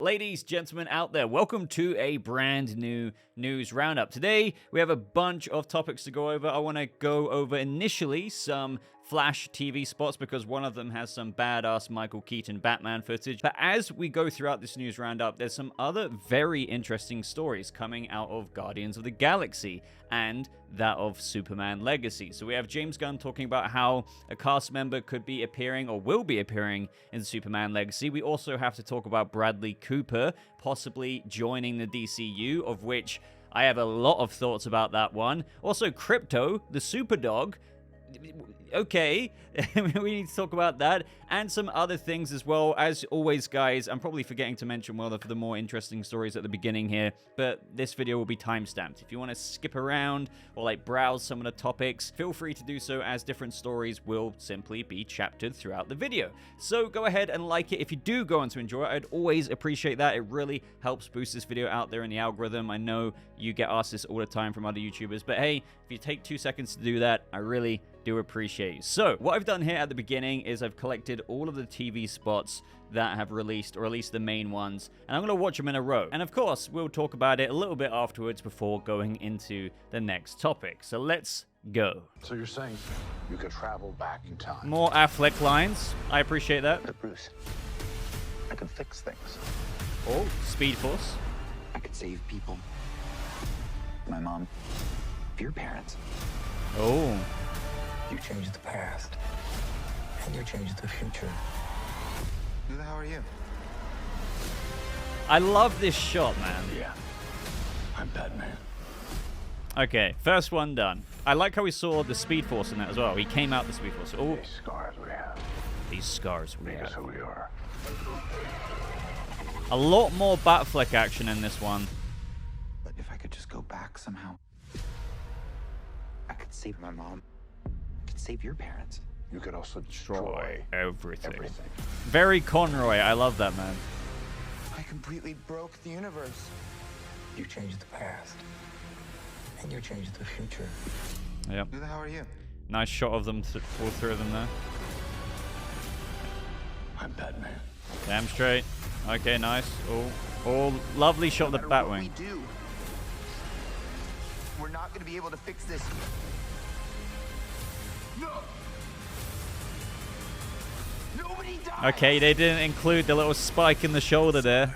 Ladies, gentlemen out there, welcome to a brand new news roundup. Today, we have a bunch of topics to go over. I want to go over initially some Flash TV spots because one of them has some badass Michael Keaton Batman footage. But as we go throughout this news roundup, there's some other very interesting stories coming out of Guardians of the Galaxy and that of Superman Legacy. So we have James Gunn talking about how a cast member could be appearing or will be appearing in Superman Legacy. We also have to talk about Bradley Cooper possibly joining the DCU, of which I have a lot of thoughts about that one. Also, Krypto, the super dog. Okay, we need to talk about that and some other things as well. As always, guys, I'm probably forgetting to mention one of the more interesting stories at the beginning here, but this video will be timestamped. If you want to skip around or like browse some of the topics, feel free to do so, as different stories will simply be chaptered throughout the video. So go ahead and like it if you do go on to enjoy it. I'd always appreciate that. It really helps boost this video out there in the algorithm. I know you get asked this all the time from other YouTubers, but hey, if you take 2 seconds to do that, I really do appreciate you. So what I've done here at the beginning is I've collected all of the TV spots that have released, or at least the main ones, and I'm going to watch them in a row. And of course, we'll talk about it a little bit afterwards before going into the next topic. So let's go. So you're saying you could travel back in time? More Affleck lines. I appreciate that. But Bruce, I could fix things. Oh, Speed Force. I could save people. My mom, your parents. Oh. You changed the past, and you changed the future. Who the hell are you? I love this shot, man. Yeah, I'm Batman. Okay, first one done. I like how we saw the Speed Force in that as well. He came out the Speed Force. Oh, These scars we have. these scars we Make us have. who we are. A lot more Batfleck action in this one. But if I could just go back somehow, I could save my mom. I could save your parents. You could also destroy everything. everything. Very Conroy. I love that, man. I completely broke the universe. You changed the past, and you changed the future. Yep. Who the hell are you? Nice shot of them, all three of them there. I'm Batman. Damn straight. Okay, nice. Oh, lovely shot of the No matter what Batwing. we do, we're not going to be able to fix this. No. Nobody dies. Okay, they didn't include the little spike in the shoulder there.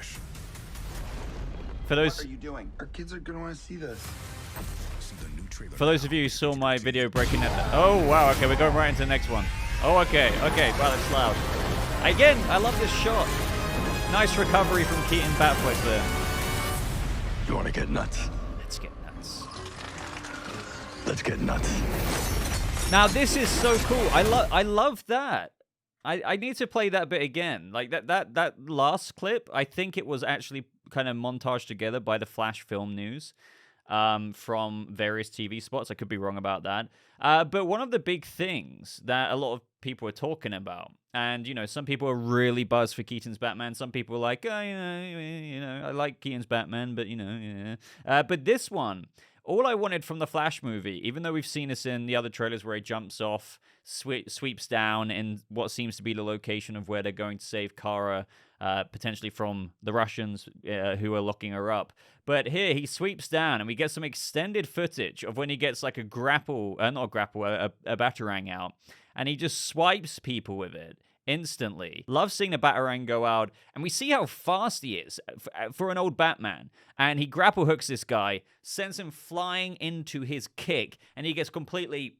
For What those are you doing? Our kids are going to want to see this. For those of you who saw my video breaking that. Oh, wow. Okay, we're going right into the next one. Oh, okay. Okay. Wow, that's loud. Again, I love this shot. Nice recovery from Keaton Batfleck there. You want to get nuts? Let's get nuts. Let's get nuts. Now, this is so cool. I love that. I need to play that bit again. Like, that last clip, I think it was actually kind of montaged together by the Flash Film News. From various TV spots. I could be wrong about that. But one of the big things that a lot of people are talking about, and, you know, some people are really buzzed for Keaton's Batman. Some people are like, oh, you know, I like Keaton's Batman, but, you know, yeah. But this one, all I wanted from the Flash movie, even though we've seen this in the other trailers where he jumps off, sweeps down in what seems to be the location of where they're going to save Kara, potentially from the Russians who are locking her up. But here he sweeps down and we get some extended footage of when he gets like a batarang out, and he just swipes people with it instantly. Love seeing the batarang go out, and we see how fast he is for an old Batman. And he grapple hooks this guy, sends him flying into his kick, and he gets completely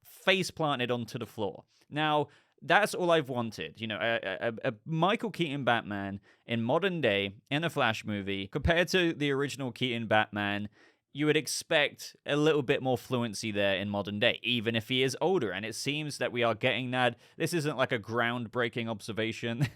face planted onto the floor. Now, that's all I've wanted. You know, a Michael Keaton Batman in modern day in a Flash movie compared to the original Keaton Batman. You would expect a little bit more fluency there in modern day, even if he is older. And it seems that we are getting that. This isn't like a groundbreaking observation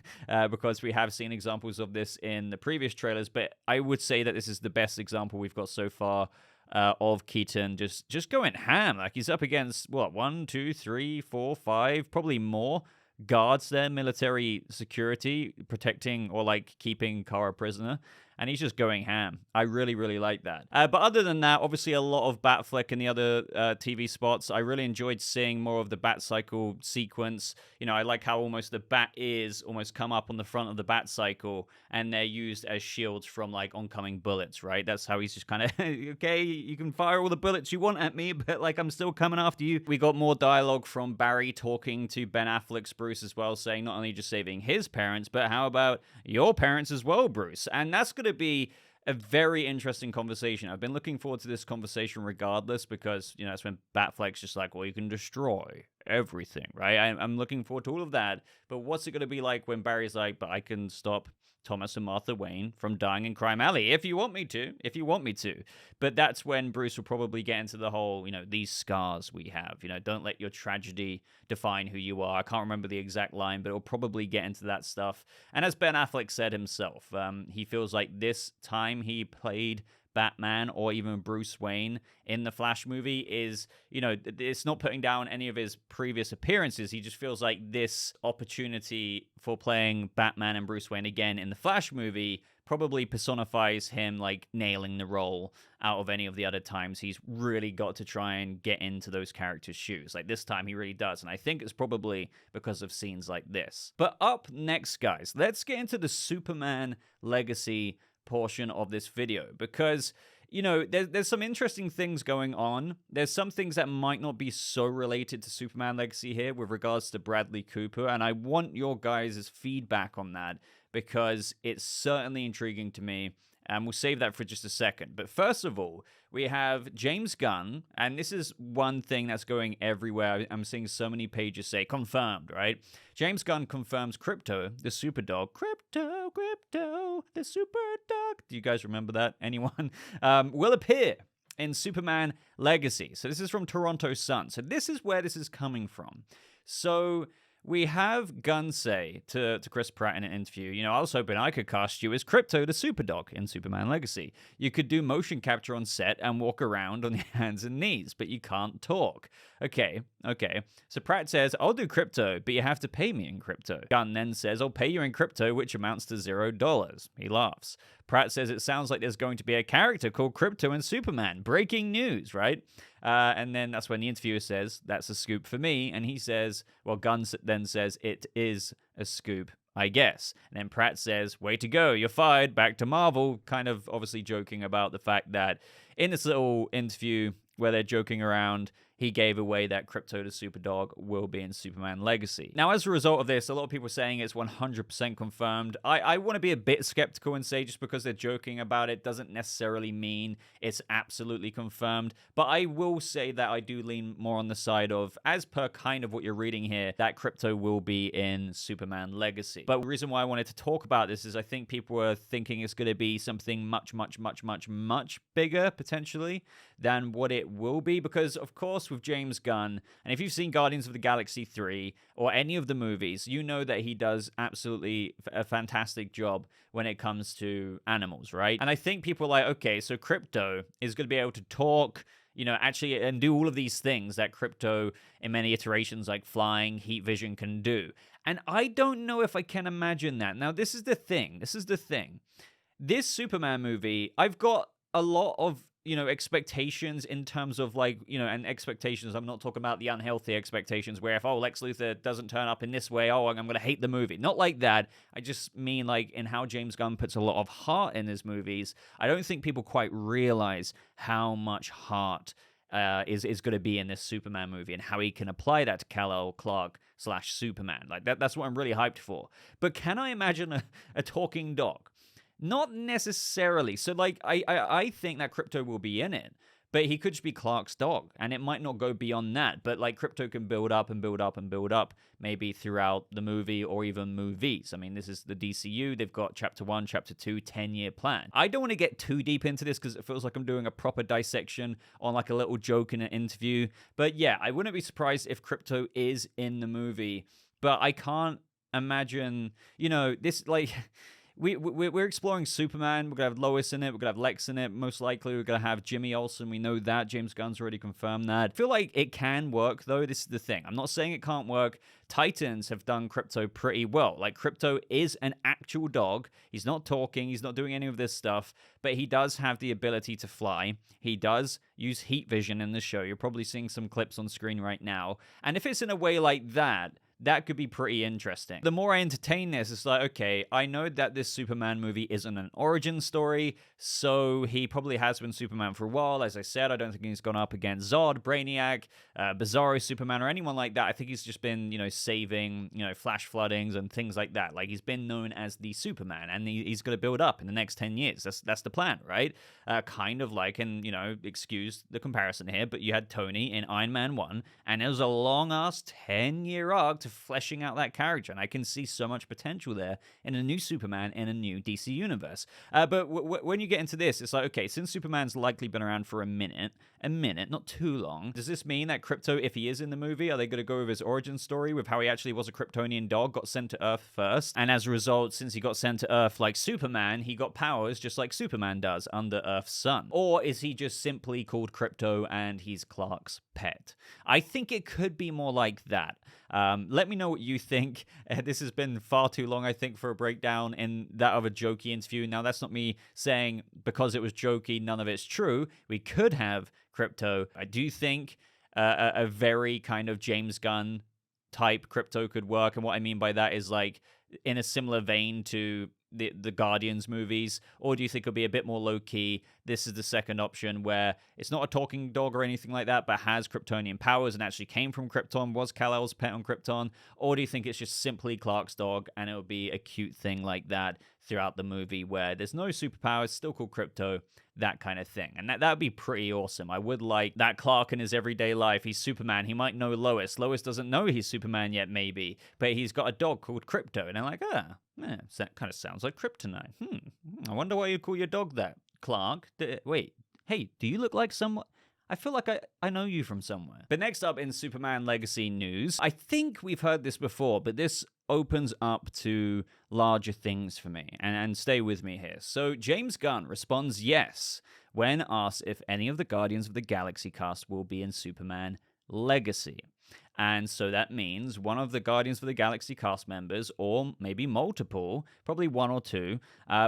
because we have seen examples of this in the previous trailers. But I would say that this is the best example we've got so far of Keaton just going ham. Like, he's up against, what, 1, 2, 3, 4, 5, probably more guards there, military security, protecting or like keeping Kara prisoner. and he's just going ham. I really, really like that. But other than that, obviously a lot of Batfleck in the other TV spots. I really enjoyed seeing more of the Bat Cycle sequence. You know, I like how almost the bat ears almost come up on the front of the Bat Cycle, and they're used as shields from like oncoming bullets, right? That's how he's just kind of, okay, you can fire all the bullets you want at me, but like I'm still coming after you. We got more dialogue from Barry talking to Ben Affleck's Bruce as well, saying not only just saving his parents, but how about your parents as well, Bruce? And that's going to be a very interesting conversation. I've been looking forward to this conversation regardless, because, you know, that's when Batfleck's just like, well, you can destroy everything, right? I'm looking forward to all of that. But what's it going to be like when Barry's like, but I can stop Thomas and Martha Wayne from dying in Crime Alley if you want me to. But that's when Bruce will probably get into the whole, you know, these scars we have, you know, don't let your tragedy define who you are. I can't remember the exact line, but it'll probably get into that stuff. And as Ben Affleck said himself, he feels like this time he played Batman or even Bruce Wayne in the Flash movie is, you know, it's not putting down any of his previous appearances. He just feels like this opportunity for playing Batman and Bruce Wayne again in the Flash movie probably personifies him like nailing the role out of any of the other times he's really got to try and get into those characters' shoes. Like this time he really does, and I think it's probably because of scenes like this. But up next, guys, let's get into the Superman Legacy portion of this video, because, you know, there's some interesting things going on. There's some things that might not be so related to Superman Legacy here with regards to Bradley Cooper, and I want your guys' feedback on that because it's certainly intriguing to me, and we'll save that for just a second. But first of all, we have James Gunn, and this is one thing that's going everywhere. I'm seeing so many pages say confirmed, right? James Gunn confirms Krypto, the super dog. Krypto, the super dog. Do you guys remember that? Anyone? Will appear in Superman Legacy. So this is from Toronto Sun. So this is where this is coming from. So we have Gunn say to Chris Pratt in an interview, you know, I was hoping I could cast you as Krypto the Superdog in Superman Legacy. You could do motion capture on set and walk around on your hands and knees, but you can't talk. Okay. So Pratt says, I'll do Krypto, but you have to pay me in Krypto. Gunn then says, I'll pay you in Krypto, which amounts to $0. He laughs. Pratt says it sounds like there's going to be a character called Krypto in Superman. Breaking news, right? And then that's when the interviewer says, that's a scoop for me. And he says, well, Gunn then says, it is a scoop, I guess. And then Pratt says, way to go, you're fired, back to Marvel. Kind of obviously joking about the fact that in this little interview where they're joking around, he gave away that Krypto the Superdog will be in Superman Legacy. Now, as a result of this, a lot of people are saying it's 100% confirmed. I want to be a bit skeptical and say just because they're joking about it doesn't necessarily mean it's absolutely confirmed. But I will say that I do lean more on the side of, as per kind of what you're reading here, that Krypto will be in Superman Legacy. But the reason why I wanted to talk about this is I think people were thinking it's going to be something much bigger, potentially, than what it will be. Because, of course, with James Gunn, and if you've seen Guardians of the Galaxy 3 or any of the movies, you know that he does absolutely a fantastic job when it comes to animals, right? And I think people are like, okay, so Krypto is going to be able to talk, you know, actually, and do all of these things that Krypto in many iterations like flying, heat vision can do. And I don't know if I can imagine that. Now, this is the thing. This Superman movie, I've got a lot of, you know, expectations in terms of like, you know, and expectations, I'm not talking about the unhealthy expectations where if, oh, Lex Luthor doesn't turn up in this way, oh, I'm going to hate the movie. Not like that. I just mean like in how James Gunn puts a lot of heart in his movies. I don't think people quite realize how much heart is going to be in this Superman movie and how he can apply that to Kal-El Clark / Superman. Like that's what I'm really hyped for. But can I imagine a talking dog? Not necessarily. So, like, I think that Krypto will be in it, but he could just be Clark's dog, and it might not go beyond that. But, like, Krypto can build up and build up and build up, maybe throughout the movie or even movies. I mean, this is the DCU. They've got Chapter 1, Chapter 2, 10-year plan. I don't want to get too deep into this because it feels like I'm doing a proper dissection on, like, a little joke in an interview. But, yeah, I wouldn't be surprised if Krypto is in the movie, but I can't imagine, you know, this, like... we're exploring Superman. We're gonna have Lois in it. We're gonna have Lex in it. Most likely, we're gonna have Jimmy Olsen. We know that. James Gunn's already confirmed that. I feel like it can work, though. This is the thing. I'm not saying it can't work. Titans have done Krypto pretty well. Like, Krypto is an actual dog. He's not talking. He's not doing any of this stuff, but he does have the ability to fly. He does use heat vision in the show. You're probably seeing some clips on screen right now. And if it's in a way like that, that could be pretty interesting. The more I entertain this, it's like, okay, I know that this Superman movie isn't an origin story, so he probably has been Superman for a while. As I said, I don't think he's gone up against Zod, Brainiac, Bizarro Superman, or anyone like that. I think he's just been, saving, flash floodings and things like that. Like, he's been known as the Superman, and he's going to build up in the next 10 years. That's the plan, right? Kind of like, and, excuse the comparison here, but you had Tony in Iron Man 1, and it was a long-ass 10-year arc to fleshing out that character, and I can see so much potential there in a new Superman in a new DC universe. But when you get into this, it's like, okay, since Superman's likely been around for a minute, not too long, does this mean that Krypto, if he is in the movie, are they going to go with his origin story with how he actually was a Kryptonian dog, got sent to Earth first, and as a result, since he got sent to Earth like Superman, he got powers just like Superman does under Earth's sun? Or is he just simply called Krypto and he's Clark's pet? I think it could be more like that. Let me know what you think. This has been far too long, I think, for a breakdown in that of a jokey interview. Now, that's not me saying because it was jokey, none of it's true. We could have Krypto. I do think a very kind of James Gunn type Krypto could work. And what I mean by that is like in a similar vein to the Guardians movies, or do you think it'll be a bit more low-key? This is the second option where it's not a talking dog or anything like that, but has Kryptonian powers and actually came from Krypton, was Kal-El's pet on Krypton? Or do you think it's just simply Clark's dog and it'll be a cute thing like that throughout the movie where there's no superpowers, still called Krypto, that kind of thing? And that would be pretty awesome. I would like that Clark in his everyday life. He's Superman. He might know Lois. Lois doesn't know he's Superman yet, maybe, but he's got a dog called Krypto. And they're like, that kind of sounds like kryptonite. I wonder why you call your dog that, Clark. Wait, hey, do you look like someone? I feel like I know you from somewhere. But next up in Superman Legacy news, I think we've heard this before, but this opens up to larger things for me. And stay with me here. So James Gunn responds yes when asked if any of the Guardians of the Galaxy cast will be in Superman Legacy. And so that means one of the Guardians of the Galaxy cast members, or maybe multiple, probably one or two,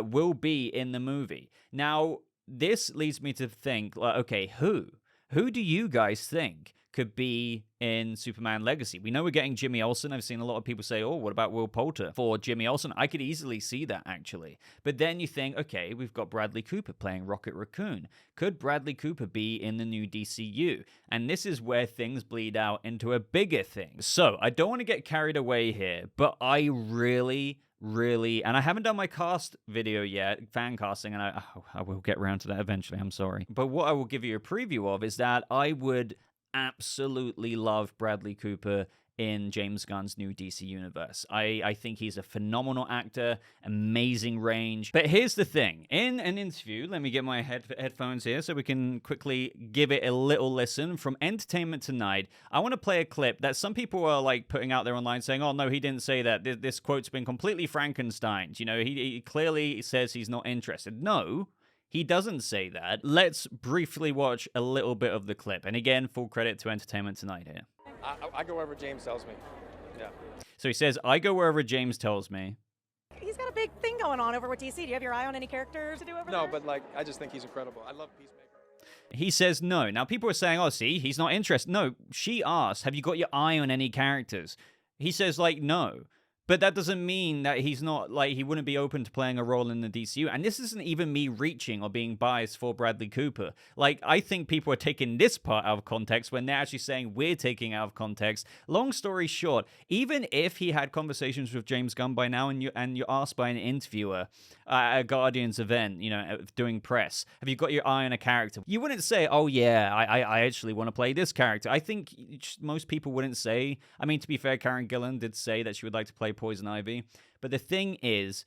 will be in the movie. Now, this leads me to think, okay, who? Who do you guys think could be in Superman Legacy? We know we're getting Jimmy Olsen. I've seen a lot of people say, oh, what about Will Poulter for Jimmy Olsen? I could easily see that, actually. But then you think, okay, we've got Bradley Cooper playing Rocket Raccoon. Could Bradley Cooper be in the new DCU? And this is where things bleed out into a bigger thing. So I don't want to get carried away here, but I really, and I haven't done my cast video yet, fan casting, and I will get around to that eventually, I'm sorry. But what I will give you a preview of is that I would absolutely love Bradley Cooper in James Gunn's new DC universe. I think he's a phenomenal actor, amazing range. But here's the thing. In an interview, let me get my headphones here so we can quickly give it a little listen from Entertainment Tonight. I want to play a clip that some people are like putting out there online saying, oh no, he didn't say that. This quote's been completely Frankensteined. He clearly says he's not interested. No, he doesn't say that. Let's briefly watch a little bit of the clip. And again, full credit to Entertainment Tonight here. I go wherever James tells me. Yeah. So he says, I go wherever James tells me. He's got a big thing going on over with DC. Do you have your eye on any characters to do over there? No, but like, I just think he's incredible. I love Peacemaker. He says no. Now, people are saying, oh, see, he's not interested. No, she asked, have you got your eye on any characters? He says, like, no. But that doesn't mean that he's not, like, he wouldn't be open to playing a role in the DCU. And this isn't even me reaching or being biased for Bradley Cooper. Like, I think people are taking this part out of context when they're actually saying we're taking out of context. Long story short, even if he had conversations with James Gunn by now and you're asked by an interviewer at a Guardians event, doing press, have you got your eye on a character? You wouldn't say, oh yeah, I actually want to play this character. I think most people wouldn't say. I mean, to be fair, Karen Gillan did say that she would like to play Poison Ivy. But the thing is,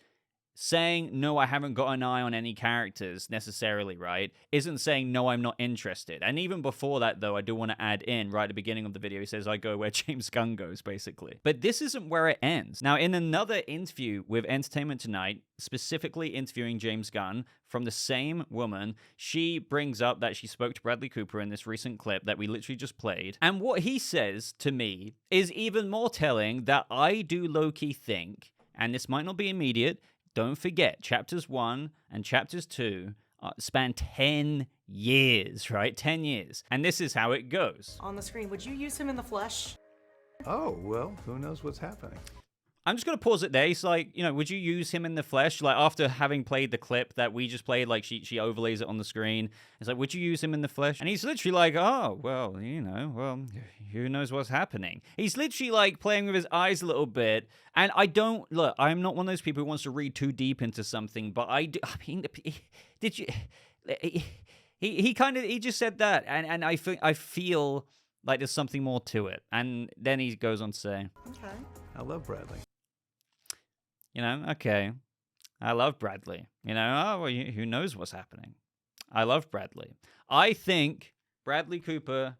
saying, no, I haven't got an eye on any characters necessarily, right, isn't saying, no, I'm not interested. And even before that, though, I do want to add in, right at the beginning of the video, he says, I go where James Gunn goes, basically. But this isn't where it ends. Now, in another interview with Entertainment Tonight, specifically interviewing James Gunn from the same woman, she brings up that she spoke to Bradley Cooper in this recent clip that we literally just played. And what he says to me is even more telling that I do low-key think, and this might not be immediate, don't forget, chapters 1 and chapters 2 span 10 years, right? 10 years. And this is how it goes. On the screen, would you use him in the flesh? Oh, well, who knows what's happening? I'm just going to pause it there. He's like, you know, would you use him in the flesh? Like, after having played the clip that we just played, like, she overlays it on the screen. It's like, would you use him in the flesh? And he's literally like, oh, well, you know, well, who knows what's happening? He's literally, like, playing with his eyes a little bit. And I don't, look, I'm not one of those people who wants to read too deep into something, but I mean, did you, he just said that. And I feel like there's something more to it. And then he goes on to say, Okay. I love Bradley. you know, okay, I love Bradley. You know, oh, well, who knows what's happening? I love Bradley. I think Bradley Cooper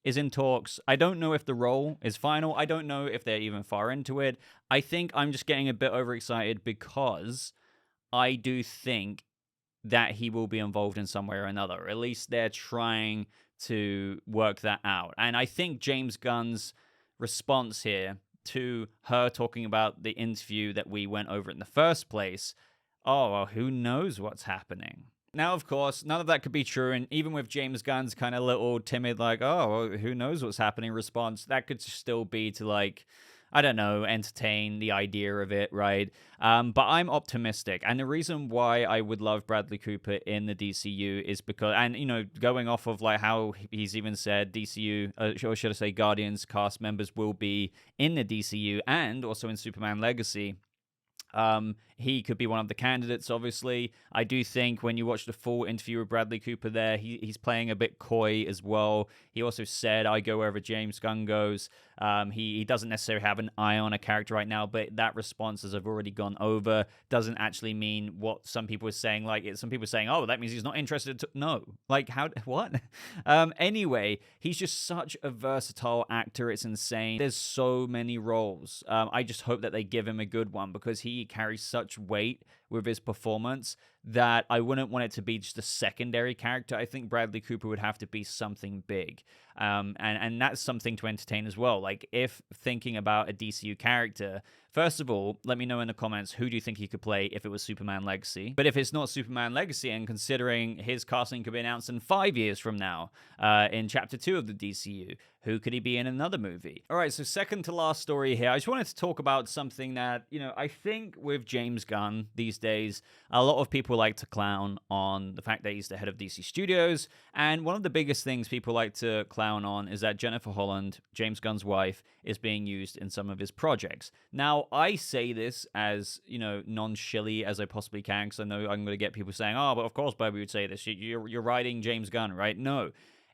is in talks. I don't know if the role is final. I don't know if they're even far into it. I think I'm just getting a bit overexcited because I do think that he will be involved in some way or another. Or at least they're trying to work that out. And I think James Gunn's response here to her talking about the interview that we went over in the first place, oh, well, who knows what's happening? Now, of course, none of that could be true, and even with James Gunn's kind of little timid, like, oh, well, who knows what's happening response, that could still be to, like, I don't know, entertain the idea of it, right? But I'm optimistic. And the reason why I would love Bradley Cooper in the DCU is because, and, you know, going off of like how he's even said DCU, or should I say Guardians cast members will be in the DCU and also in Superman Legacy. He could be one of the candidates, obviously. I do think when you watch the full interview with Bradley Cooper there, he's playing a bit coy as well. He also said, I go wherever James Gunn goes. He doesn't necessarily have an eye on a character right now, but that response, as I've already gone over, doesn't actually mean what some people are saying. Like, some people are saying, oh, that means he's not interested. No. Like, how? What? Anyway, he's just such a versatile actor. It's insane. There's so many roles. I just hope that they give him a good one because he carries such weight with his performance that I wouldn't want it to be just a secondary character. I think Bradley Cooper would have to be something big. And that's something to entertain as well. Like, if thinking about a DCU character, first of all, let me know in the comments, who do you think he could play if it was Superman Legacy? But if it's not Superman Legacy, and considering his casting could be announced in 5 years from now, in Chapter 2 of the DCU, who could he be in another movie? All right, so second to last story here. I just wanted to talk about something that, you know, I think with James Gunn these days, a lot of people like to clown on the fact that he's the head of DC Studios. And one of the biggest things people like to clown on is that Jennifer Holland, James Gunn's wife, is being used in some of his projects. Now, I say this as, you know, non-shilly as I possibly can, because I know I'm going to get people saying, oh, but of course Bobby would say this. You're riding James Gunn, right? No.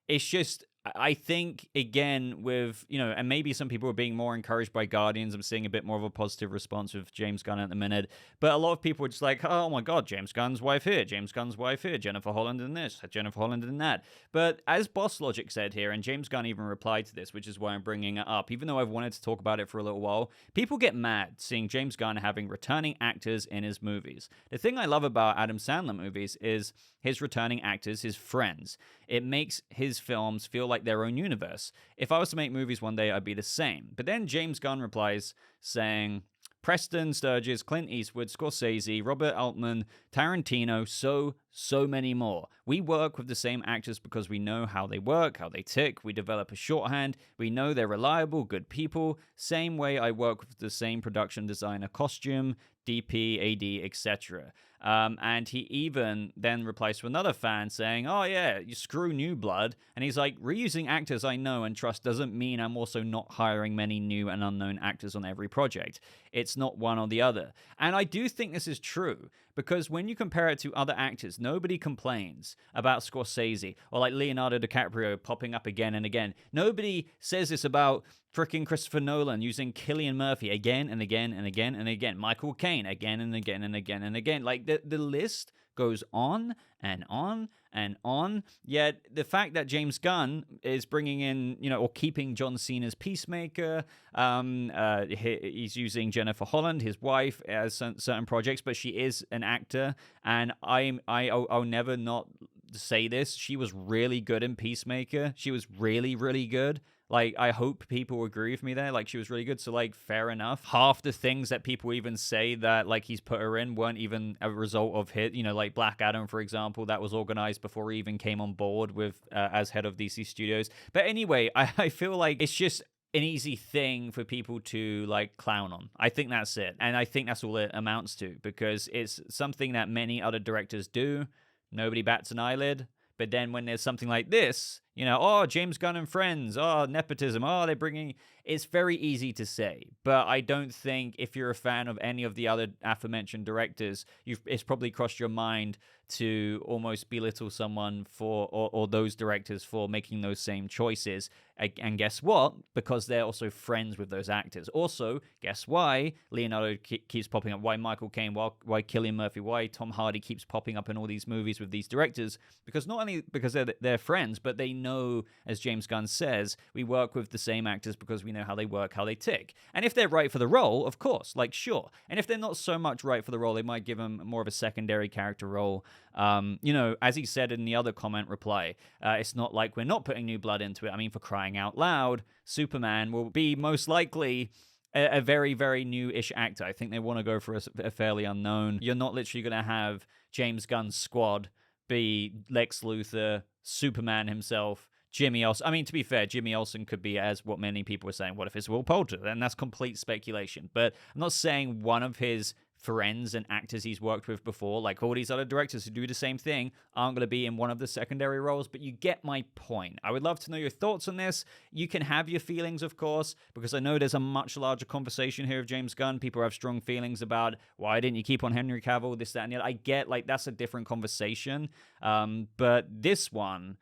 It's just, I think, again, with, you know, and maybe some people are being more encouraged by Guardians. I'm seeing a bit more of a positive response with James Gunn at the minute. But a lot of people are just like, oh my God, James Gunn's wife here, James Gunn's wife here, Jennifer Holland in this, Jennifer Holland in that. But as Boss Logic said here, and James Gunn even replied to this, which is why I'm bringing it up, even though I've wanted to talk about it for a little while, people get mad seeing James Gunn having returning actors in his movies. The thing I love about Adam Sandler movies is his returning actors, his friends. It makes his films feel like their own universe. If I was to make movies one day, I'd be the same. But then James Gunn replies saying, Preston Sturges, Clint Eastwood, Scorsese, Robert Altman, Tarantino, so many more. We work with the same actors because we know how they work, how they tick. We develop a shorthand. We know they're reliable, good people. Same way I work with the same production designer, costume, DP, AD, etc. And he even then replies to another fan saying, oh yeah, you screw New Blood. And he's like, reusing actors I know and trust doesn't mean I'm also not hiring many new and unknown actors on every project. It's not one or the other. And I do think this is true, because when you compare it to other actors, nobody complains about Scorsese or like Leonardo DiCaprio popping up again and again. Nobody says this about freaking Christopher Nolan using Cillian Murphy again and again and again and again. Michael Caine again and again and again and again. Like the list goes on and on and on. Yet the fact that James Gunn is bringing in, or keeping John Cena's Peacemaker, he's using Jennifer Holland, his wife, as certain projects, but she is an actor, and I'll never not say this. She was really good in Peacemaker. She was really, really good. Like, I hope people agree with me there. Like, she was really good. So, like, fair enough. Half the things that people even say that, like, he's put her in weren't even a result of hit. Like Black Adam, for example, that was organized before he even came on board with as head of DC Studios. But anyway, I feel like it's just an easy thing for people to, like, clown on. I think that's it. And I think that's all it amounts to, because it's something that many other directors do. Nobody bats an eyelid. But then when there's something like this, oh, James Gunn and friends, oh, nepotism, oh, they're bringing... It's very easy to say, but I don't think if you're a fan of any of the other aforementioned directors, it's probably crossed your mind to almost belittle someone for, or those directors for making those same choices. And guess what? Because they're also friends with those actors. Also, guess why Leonardo keeps popping up? Why Michael Caine? Why Cillian Murphy? Why Tom Hardy keeps popping up in all these movies with these directors? Because not only because they're friends, but they know, as James Gunn says, we work with the same actors because we know how they work, how they tick. And if they're right for the role, of course, like, sure. And if they're not so much right for the role, they might give them more of a secondary character role. As he said in the other comment reply, it's not like we're not putting new blood into it. I mean, for crying out loud, Superman will be most likely a very, very new-ish actor. I think they want to go for a fairly unknown. You're not literally going to have James Gunn's squad be Lex Luthor, Superman himself, Jimmy Olsen. I mean, to be fair, Jimmy Olsen could be, as what many people were saying, what if it's Will Poulter? And that's complete speculation. But I'm not saying one of his friends and actors he's worked with before, like all these other directors who do the same thing, aren't going to be in one of the secondary roles, but you get my point. I would love to know your thoughts on this. You can have your feelings, of course, because I know there's a much larger conversation here of James Gunn. People have strong feelings about, why didn't you keep on Henry Cavill, this, that, and the other. I get, like, that's a different conversation, but this one,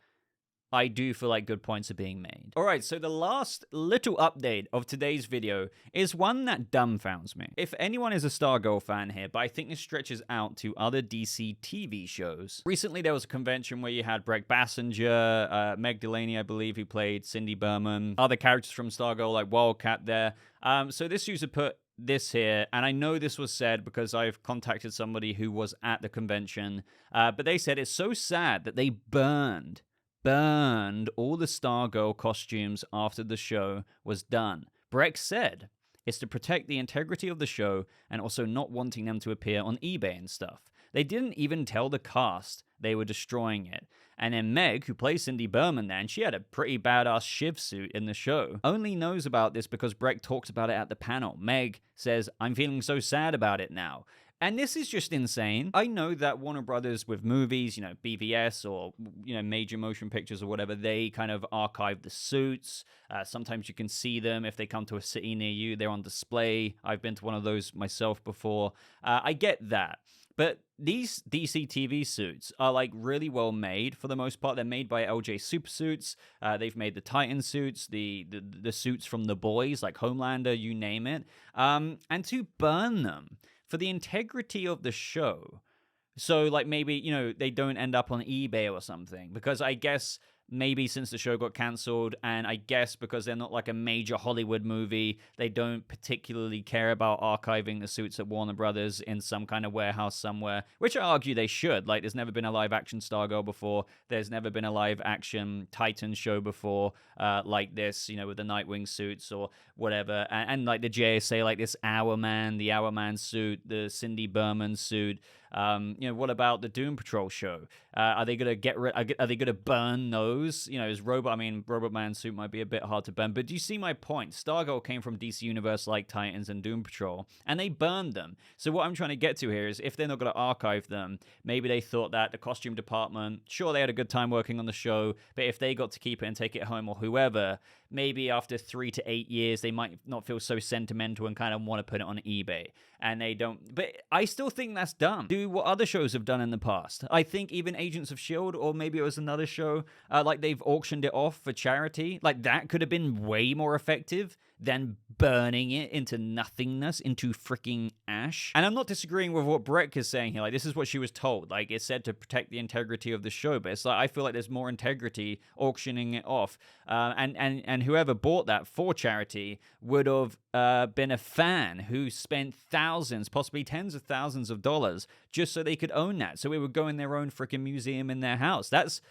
I do feel like good points are being made. All right, so the last little update of today's video is one that dumbfounds me. If anyone is a Stargirl fan here, but I think this stretches out to other DC TV shows. Recently, there was a convention where you had Brett Bassinger, Meg Delaney, I believe, who played Cindy Berman, other characters from Stargirl like Wildcat there. So this user put this here, and I know this was said because I've contacted somebody who was at the convention, but they said it's so sad that they burned all the Stargirl costumes after the show was done. Breck said it's to protect the integrity of the show and also not wanting them to appear on eBay and stuff. They didn't even tell the cast they were destroying it. And then Meg, who plays Cindy Berman there, and she had a pretty badass Shiv suit in the show, only knows about this because Breck talked about it at the panel. Meg says, I'm feeling so sad about it now. And this is just insane. I know that Warner Brothers with movies, BVS or, major motion pictures or whatever, they kind of archive the suits. Sometimes you can see them. If they come to a city near you, they're on display. I've been to one of those myself before. I get that. But these DCTV suits are, like, really well made for the most part. They're made by LJ Supersuits. They've made the Titan suits, the suits from The Boys, like Homelander, you name it. And to burn them for the integrity of the show, so, like, maybe, they don't end up on eBay or something, because I guess maybe since the show got cancelled, and I guess because they're not like a major Hollywood movie, they don't particularly care about archiving the suits at Warner Brothers in some kind of warehouse somewhere, which I argue they should. Like, there's never been a live-action Stargirl before. There's never been a live-action Titan show before like this, with the Nightwing suits or whatever. And like the JSA, like this the Hour Man suit, the Cindy Berman suit. What about the Doom Patrol show? Are they gonna get rid? Are they gonna burn those? Robot Man suit might be a bit hard to burn, but do you see my point? Stargirl came from DC Universe like Titans and Doom Patrol, and they burned them. So what I'm trying to get to here is if they're not gonna archive them, maybe they thought that the costume department, sure, they had a good time working on the show, but if they got to keep it and take it home or whoever, maybe after 3 to 8 years, they might not feel so sentimental and kind of want to put it on eBay. And they don't. But I still think that's dumb. Do what other shows have done in the past. I think even Agents of S.H.I.E.L.D., or maybe it was another show, like they've auctioned it off for charity. Like that could have been way more effective than burning it into nothingness, into freaking ash. And I'm not disagreeing with what Breck is saying here. Like, this is what she was told. Like, it's said to protect the integrity of the show, but it's like, I feel like there's more integrity auctioning it off. And whoever bought that for charity would have been a fan who spent thousands, possibly tens of thousands of dollars just so they could own that. So it would go in their own freaking museum in their house. That's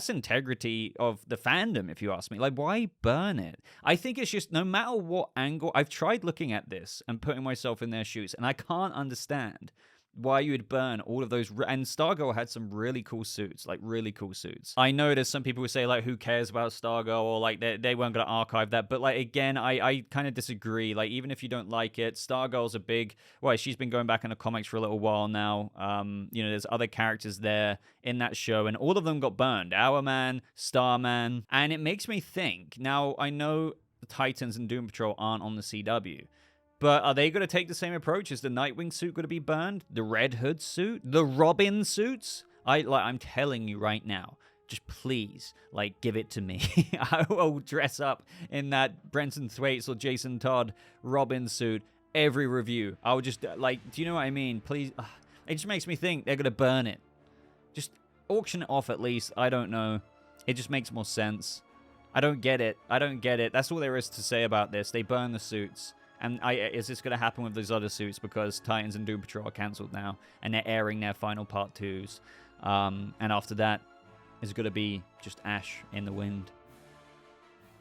integrity of the fandom, if you ask me. Like, why burn it? I think it's just, no matter what angle, I've tried looking at this and putting myself in their shoes, and I can't understand why you would burn all of those. And Stargirl had some really cool suits, like really cool suits. I know there's some people who say like, who cares about Stargirl, or like they weren't going to archive that. But like, again, I kind of disagree. Like, even if you don't like it, Stargirl's a big, well, she's been going back in the comics for a little while now. There's other characters there in that show, and all of them got burned. Hourman, Starman. And it makes me think, now I know the Titans and Doom Patrol aren't on the CW, but are they going to take the same approach? Is the Nightwing suit going to be burned? The Red Hood suit? The Robin suits? I'm telling you right now, just please, like, give it to me. I will dress up in that Brenton Thwaites or Jason Todd Robin suit every review. I would just, do you know what I mean? Please. It just makes me think they're going to burn it. Just auction it off at least. I don't know. It just makes more sense. I don't get it. That's all there is to say about this. They burn the suits. And is this going to happen with those other suits because Titans and Doom Patrol are cancelled now and they're airing their final part 2s? And after that, it's going to be just ash in the wind.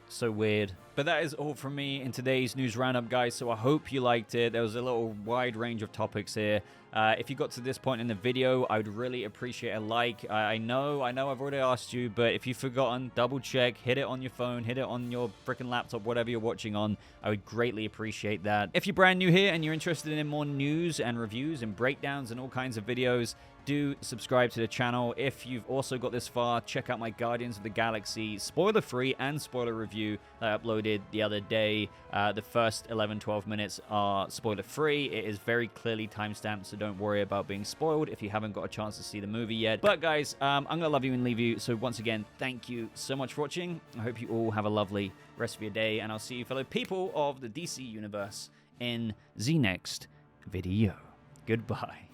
So weird. But that is all from me in today's news roundup, guys. So I hope you liked it. There was a little wide range of topics here. If you got to this point in the video, I would really appreciate a like. I know I've already asked you, but if you've forgotten, double check, hit it on your phone, hit it on your freaking laptop, whatever you're watching on. I would greatly appreciate that. If you're brand new here and you're interested in more news and reviews and breakdowns and all kinds of videos, do subscribe to the channel. If you've also got this far, check out my Guardians of the Galaxy spoiler-free and spoiler review that I uploaded the other day. The first 11-12 minutes are spoiler-free. It is very clearly timestamped, so don't worry about being spoiled if you haven't got a chance to see the movie yet. But guys, I'm going to love you and leave you. So once again, thank you so much for watching. I hope you all have a lovely rest of your day, and I'll see you fellow people of the DC Universe in the next video. Goodbye.